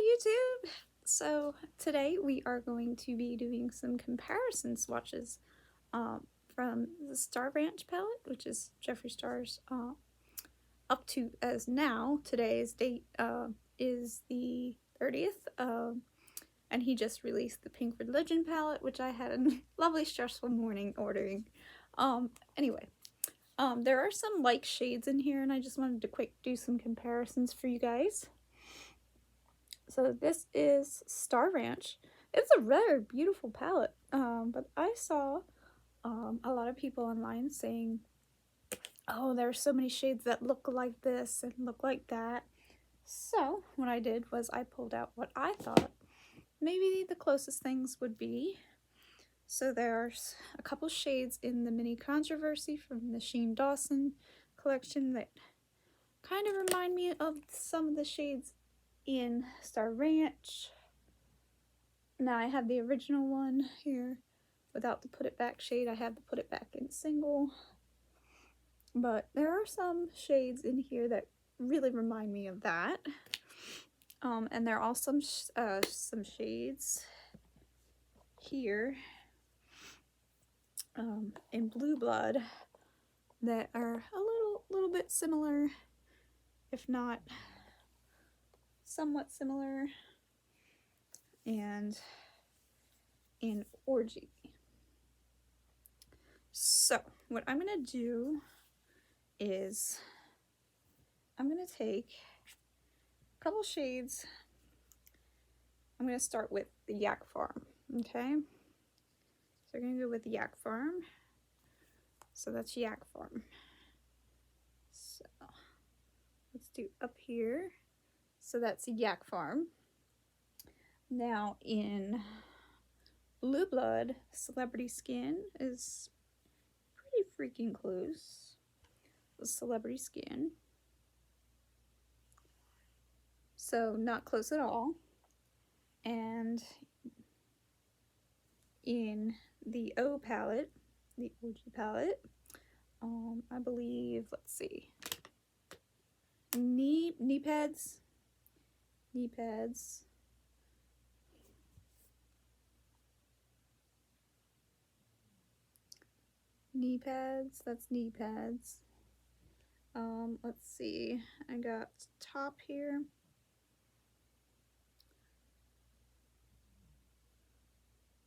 YouTube! So today we are going to be doing some comparison swatches from the Star Ranch palette, which is Jeffree Star's up to as now. Today's date is the 30th, and he just released the Pink Religion palette, which I had a lovely stressful morning ordering. Anyway, there are some like shades in here, and I just wanted to quick do some comparisons for you guys. So this is Star Ranch. It's a very beautiful palette, but I saw a lot of people online saying, oh, there are so many shades that look like this and look like that. So what I did was I pulled out what I thought maybe the closest things would be. So there's a couple shades in the Mini Controversy from the Sheen Dawson collection that kind of remind me of some of the shades in Star Ranch. Now I have the original one here without the put it back shade. I have to put it back in single. But there are some shades in here that really remind me of that. And there are also some shades here in Blue Blood that are a little bit similar, if not somewhat similar, and in Orgy. So what I'm gonna do is I'm gonna take a couple shades. I'm gonna start with the Yak Farm, okay? So we're gonna go with Yak Farm. So that's Yak Farm. So let's do up here. So that's Yak Farm. Now in Blue Blood, Celebrity Skin is pretty freaking close with Celebrity Skin. So not close at all. And in the O palette, the OG palette, I believe, let's see, knee pads, that's knee pads. Let's see, I got top here.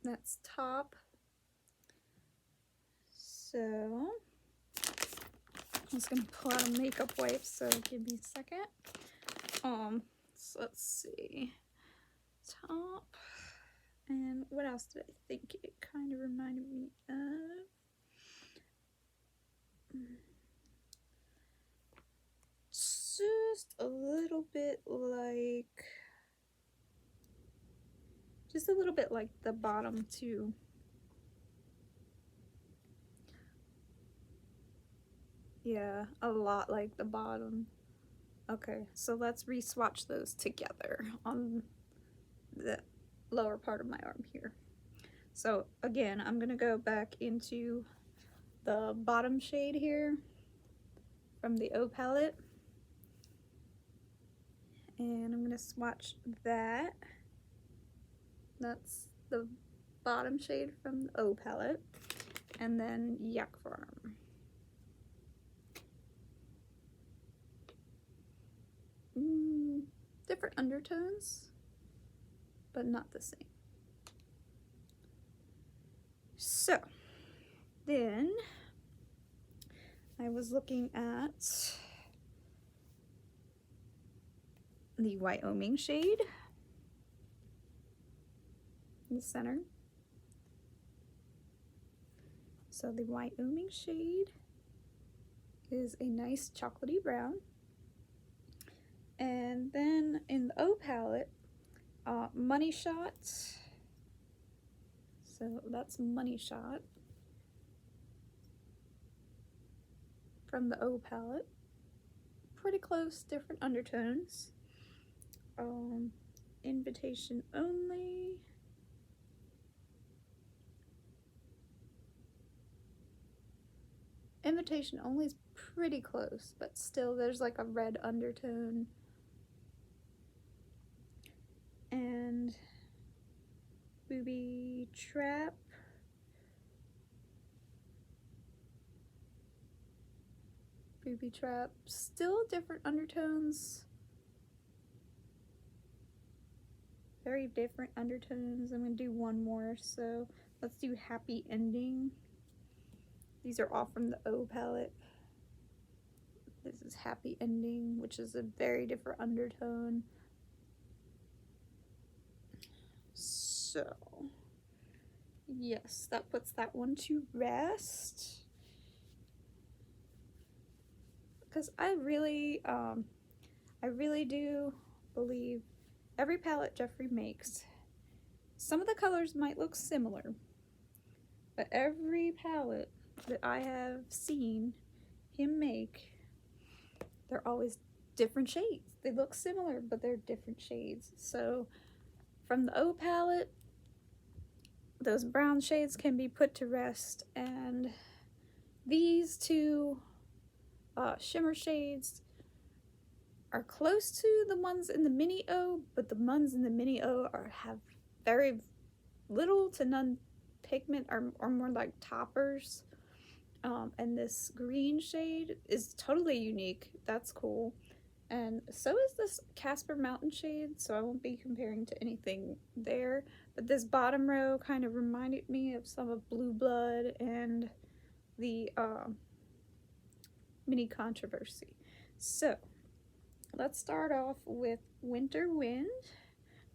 That's top. So I'm just gonna pull out a makeup wipe, so give me a second. So let's see. Top. And what else did I think it kind of reminded me of? Just a little bit like, the bottom two. Yeah, a lot like the bottom. Okay, so let's re-swatch those together on the lower part of my arm here. So again, I'm gonna go back into the bottom shade here from the O palette, and I'm gonna swatch that. That's the bottom shade from the O palette, and then Yak Farm. Different undertones, but not the same. So then I was looking at the Wyoming shade in the center. So the Wyoming shade is a nice chocolatey brown. And then in the O palette, Money Shot. So that's Money Shot from the O palette. Pretty close, different undertones. Invitation Only. Invitation Only is pretty close, but still there's like a red undertone. Booby Trap. Booby Trap. Still different undertones. Very different undertones. I'm going to do one more, so let's do Happy Ending. These are all from the O palette. This is Happy Ending, which is a very different undertone. So, yes, that puts that one to rest. Because I really do believe every palette Jeffree makes, some of the colors might look similar, but every palette that I have seen him make, they're always different shades. They look similar, but they're different shades. So from the O palette, those brown shades can be put to rest, and these two shimmer shades are close to the ones in the mini O, but the ones in the mini O have very little to none pigment, or more like toppers. And this green shade is totally unique. That's cool. And so is this Casper Mountain shade, so I won't be comparing to anything there. But this bottom row kind of reminded me of some of Blue Blood and the Mini Controversy. So let's start off with Winter Wind,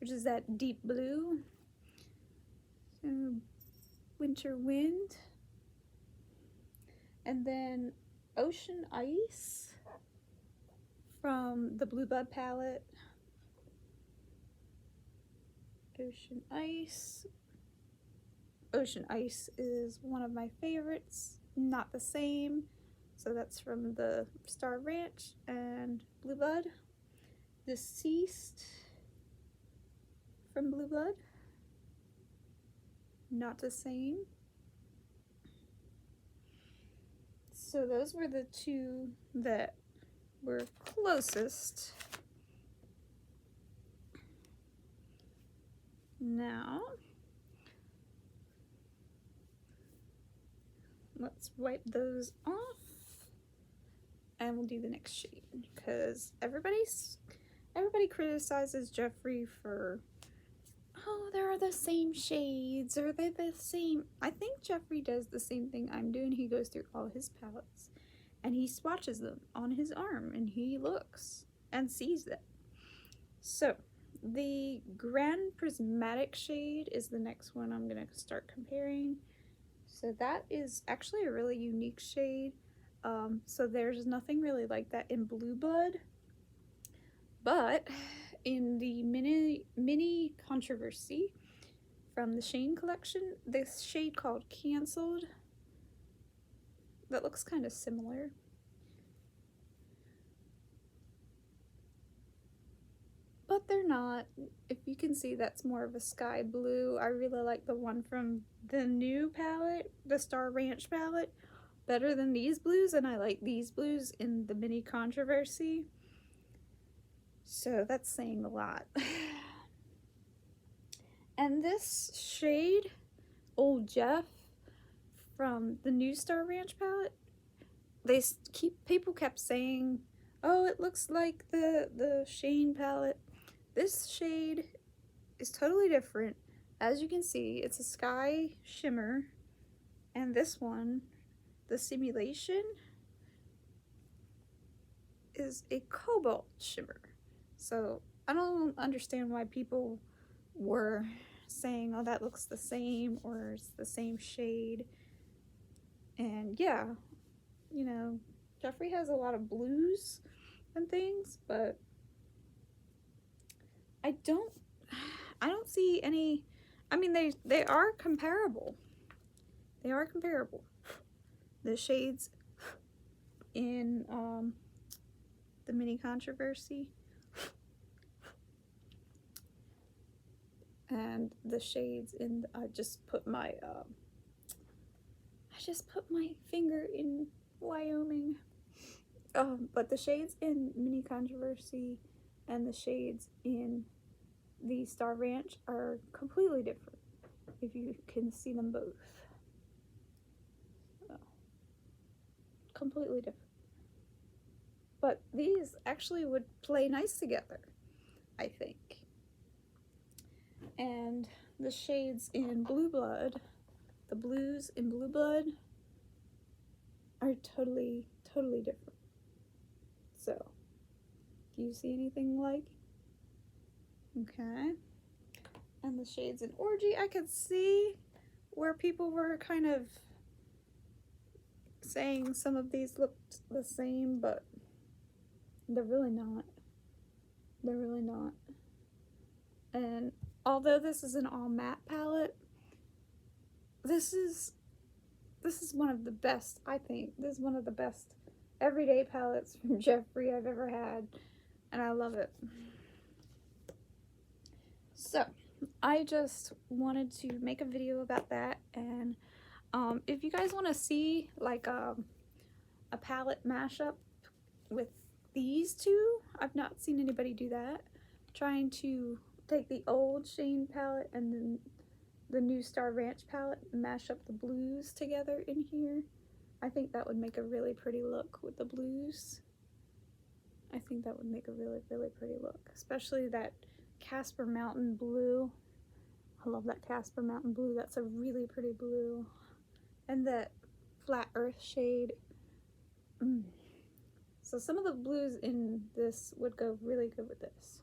which is that deep blue. So, Winter Wind. And then Ocean Ice from the Blue Blood palette. Ocean Ice. Ocean Ice is one of my favorites. Not the same. So that's from the Star Ranch and Blue Blood. Deceased from Blue Blood. Not the same. So those were the two that were closest. Now, let's wipe those off, and we'll do the next shade, because everybody criticizes Jeffree for, oh, they're the same shades, or they're the same. I think Jeffree does the same thing I'm doing. He goes through all his palettes, and he swatches them on his arm, and he looks and sees them. So, the Grand Prismatic shade is the next one I'm going to start comparing. So that is actually a really unique shade. So there's nothing really like that in Blue Blood. But in the mini Controversy from the Shane collection, this shade called Cancelled, that looks kind of similar. But they're not. If you can see, that's more of a sky blue. I really like the one from the new palette, the Star Ranch palette, better than these blues, and I like these blues in the Mini Controversy. So that's saying a lot. And this shade, Old Jeff, from the new Star Ranch palette, people kept saying, oh, it looks like the Shane palette. This shade is totally different. As you can see, it's a sky shimmer, and this one, the Simulation, is a cobalt shimmer. So I don't understand why people were saying, oh, that looks the same, or it's the same shade. And yeah, you know, Jeffree has a lot of blues and things, but I don't see any. I mean, they are comparable. They are comparable. The shades in the Mini Controversy and the shades in. I just put my finger in Wyoming. But the shades in Mini Controversy and the shades in the Star Ranch are completely different. if you can see them both. So, completely different. But these actually would play nice together, I think. And the shades in Blue Blood, the blues in Blue Blood, are totally different. So, do you see anything like? Okay. And the shades in Orgy, I could see where people were kind of saying some of these looked the same, but they're really not. They're really not. And although this is an all matte palette, this is one of the best, I think. This is one of the best everyday palettes from Jeffree I've ever had, and I love it. So, I just wanted to make a video about that, and if you guys want to see like a palette mashup with these two, I've not seen anybody do that. Trying to take the old Shane palette and then the new Star Ranch palette and mash up the blues together in here. I think that would make a really pretty look with the blues. I think that would make a really pretty look, especially that Casper Mountain blue. I love that Casper Mountain blue. That's a really pretty blue. And that Flat Earth shade. So some of the blues in this would go really good with this.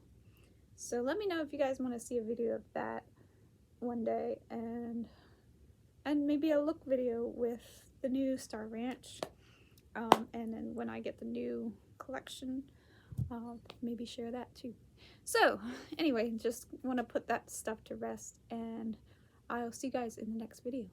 So let me know if you guys want to see a video of that one day, and maybe a look video with the new Star Ranch. And then when I get the new collection, I'll maybe share that too. So anyway, just want to put that stuff to rest, and I'll see you guys in the next video.